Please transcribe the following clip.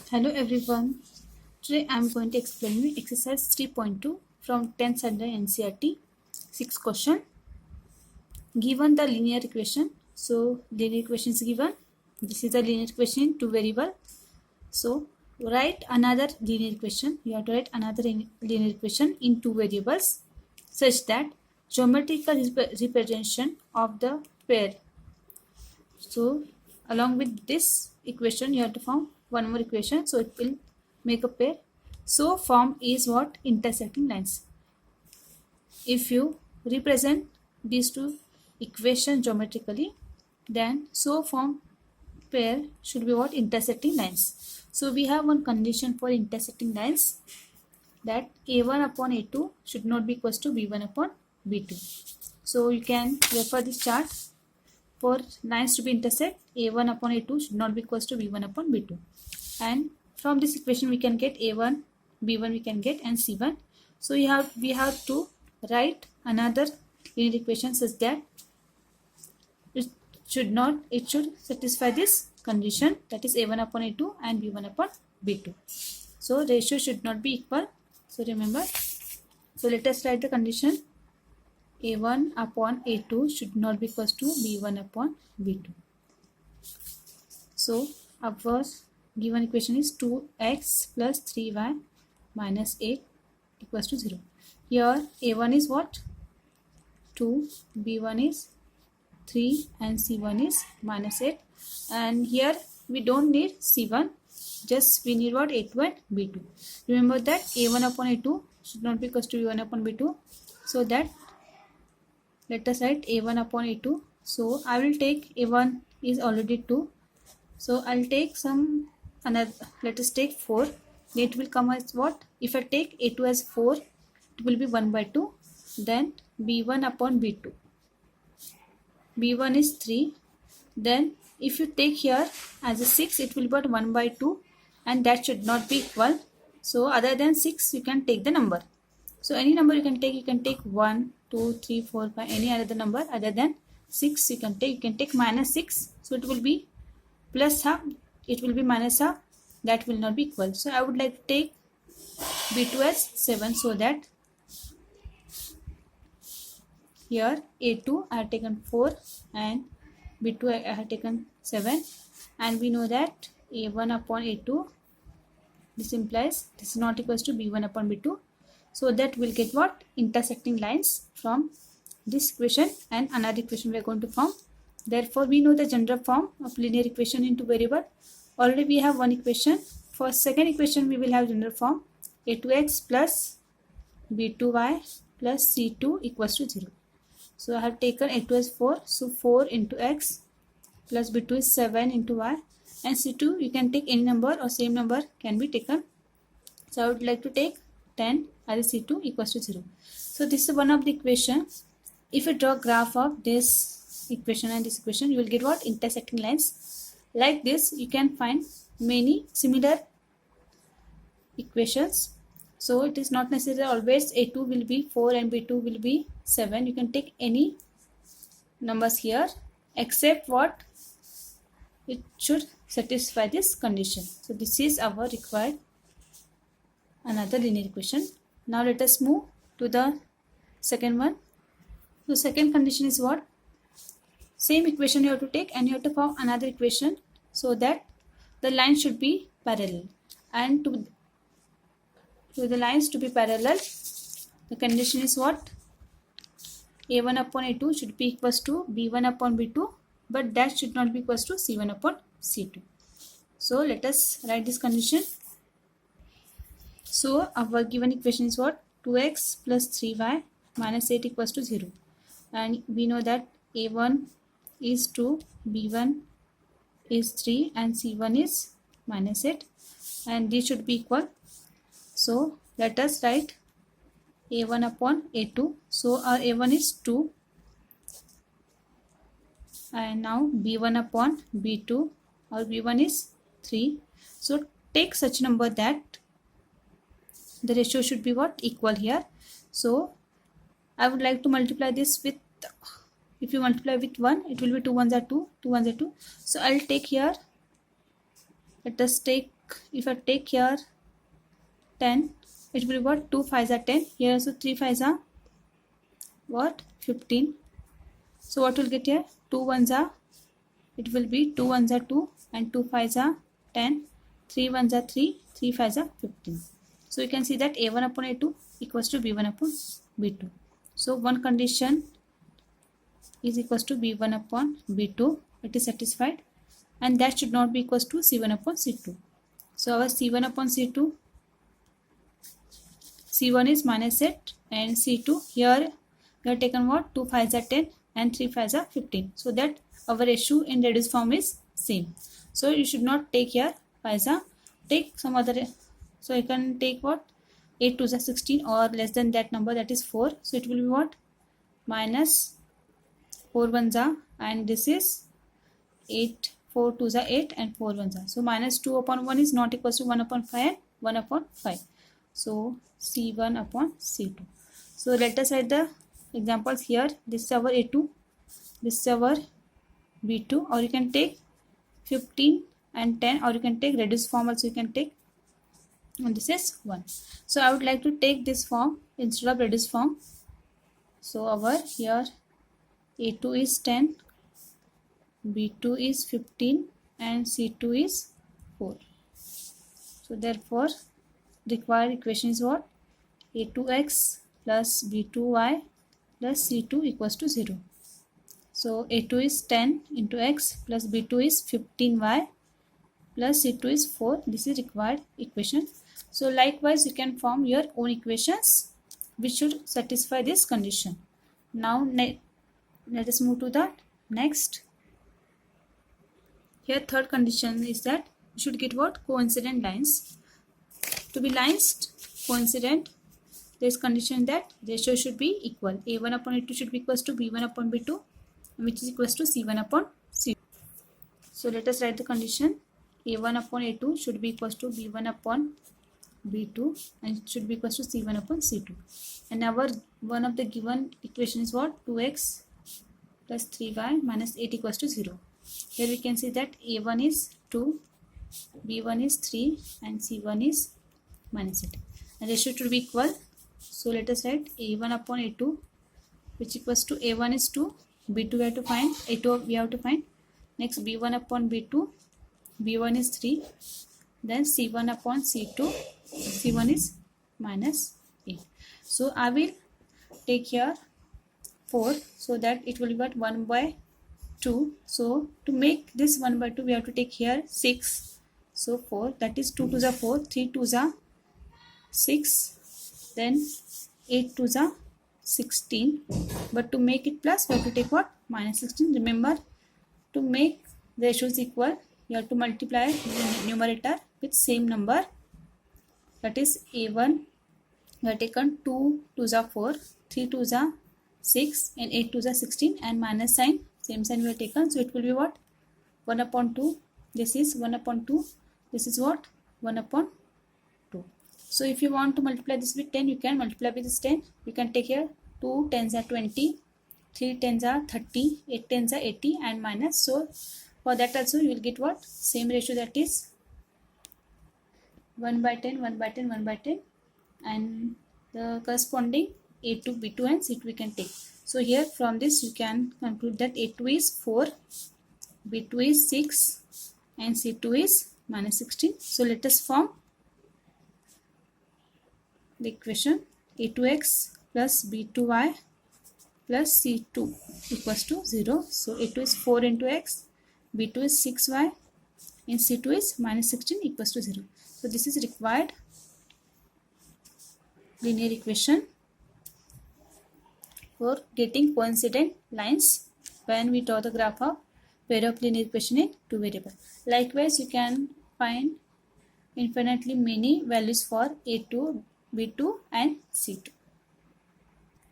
Hello everyone. Today I am going to explain you exercise 3.2 from 10th standard NCERT. 6th question. Given the linear equation. So linear equation is given. This is a linear equation in two variable. So write another linear equation. You have to write another linear equation in two variables such that geometrical representation of the pair. So along with this equation you have to form one more equation, so it will make a pair. So form is what? Intersecting lines. If you represent these two equations geometrically, then so form pair should be what? Intersecting lines. So we have one condition for intersecting lines, that a1 upon a2 should not be equals to b1 upon b2. So you can refer this chart. For lines to be intersect, a1 upon a2 should not be equals to b1 upon b2. And from this equation we can get a1, b1 we can get, and c1. So we have to write another linear equation such that it should satisfy this condition, that is a1 upon a2 and b1 upon b2. So ratio should not be equal. So remember. So let us write the condition. a1 upon a2 should not be equals to b1 upon b2. So our given equation is 2x plus 3y minus 8 equals to 0. Here a1 is what? 2, b1 is 3 and c1 is minus 8. And here we don't need c1, just we need what? a2 and b2. Remember that a1 upon a2 should not be equals to b1 upon b2. So that let us write a1 upon a2. So I will take a1 is already 2. So I'll take some another. Let us take 4. Then it will come as what? If I take a2 as 4, it will be 1 by 2. Then b1 upon b2. b1 is 3. Then if you take here as a 6, it will be about 1 by 2, and that should not be equal. So other than 6, you can take the number. So any number you can take. You can take 1, 2, 3, 4, 5, any other number other than 6 you can take. You can take minus 6. So it will be plus half. It will be minus half. That will not be equal. So I would like to take b2 as 7, so that here a2 I have taken 4 and b2 I have taken 7, and we know that a1 upon a2, this implies this is not equals to b1 upon b2. So that will get what? Intersecting lines from this equation and another equation we are going to form. Therefore we know the general form of linear equation into variable. Already we have one equation. For second equation we will have general form a2x plus b2y plus c2 equals to 0. So I have taken a2 as 4. So 4 into x plus b2 is 7 into y, and c2 you can take any number or same number can be taken. So I would like to take 10 as c2 equals to 0. So this is one of the equations. If you draw a graph of this equation and this equation, you will get what? Intersecting lines. Like this you can find many similar equations. So it is not necessary always a2 will be 4 and b2 will be 7. You can take any numbers here, except what? It should satisfy this condition. So this is our required another linear equation. Now let us move to the second one. The second condition is what? Same equation you have to take, and you have to form another equation so that the line should be parallel. And to the lines to be parallel, the condition is what? a1 upon a2 should be equals to b1 upon b2, but that should not be equals to c1 upon c2. So let us write this condition. So our given equation is what? 2x plus 3y minus 8 equals to 0. And we know that a1 is 2, b1 is 3, and c1 is minus 8. And these should be equal. So let us write a1 upon a2. So our a1 is 2. And now b1 upon b2. Our b1 is 3. So take such number that the ratio should be what? Equal here. So I would like to multiply this with, if you multiply with 1, it will be 2 ones are 2, 2 ones are 2. So I'll take here, let us take if I take here 10, it will be what? 2 5s are 10. Here also 3 5s are what? 15. So what will get here? 2 1s are, it will be 2 1s are 2 and 2 5s are 10. 3 1s are 3, 3 5s are 15. So you can see that A1 upon A2 equals to B1 upon B2. So one condition is equals to B1 upon B2. It is satisfied, and that should not be equals to C1 upon C2. So our C1 upon C2, C1 is minus 8 and C2, here we have taken what? 2 5s are 10 and 3 5s are 15. So that our ratio in reduced form is same. So you should not take here 5s are, take some other. So you can take what? 8 2s are 16 or less than that number, that is 4. So it will be what? Minus 4 1s are, and this is 8, 4 2s are 8 and 4 1s are. So minus 2 upon 1 is not equals to 1 upon 5 and 1 upon 5. So C1 upon C2. So let us write the examples here. This is our A2, this is our B2, or you can take 15 and 10, or you can take reduced form also you can take, and this is 1. So I would like to take this form instead of reduced form. So our here A2 is 10, B2 is 15 and C2 is 4. So therefore required equation is what? A2x plus B2y plus C2 equals to 0. So A2 is 10 into x plus B2 is 15y plus C2 is 4. This is required equation. So likewise you can form your own equations which should satisfy this condition. Now let us move to the next. Here third condition is that you should get what? Coincident lines. To be lines coincident, there is condition that ratio should be equal. A1 upon A2 should be equals to B1 upon B2, which is equals to C1 upon C2. So let us write the condition. A1 upon A2 should be equals to B1 upon B2 and it should be equals to C1 upon C2. And our one of the given equation is what? 2x plus 3y minus 8 equals to 0. Here we can see that A1 is 2, B1 is 3 and C1 is minus 8. And ratio should be equal. So let us write A1 upon A2, which equals to A1 is 2, B2 we have to find, A2 we have to find. Next B1 upon B2, B1 is 3, then C1 upon C2, C1 is minus 8. So I will take here 4, so that it will be what? 1 by 2. So to make this 1 by 2 we have to take here 6. So 4, that is 2 2s are 4, 3 2s are 6, then 8 2s are 16. But to make it plus we have to take what? Minus 16. Remember, to make ratios equal you have to multiply the numerator with same number. That is A1 we have taken 2 2s are 4, 3 2s are 6 and 8 2s are 16, and minus sign, same sign we have taken. So it will be what? 1 upon 2. This is 1 upon 2. This is what? 1 upon 2. So if you want to multiply this with 10, you can multiply with this 10. You can take here 2 10s are 20, 3 10s are 30, 8 10s are 80 and minus. So for that also you will get what? Same ratio, that is 1 by 10, 1 by 10, 1 by 10, and the corresponding A2, B2 and C2 we can take. So here from this you can conclude that A2 is 4, B2 is 6 and C2 is minus 16. So let us form the equation A2x plus B2y plus C2 equals to 0. So A2 is 4 into x, B2 is 6y and C2 is minus 16 equals to 0. So this is required linear equation for getting coincident lines when we draw the graph of pair of linear equation in two variable. Likewise, you can find infinitely many values for A2, B2 and C2.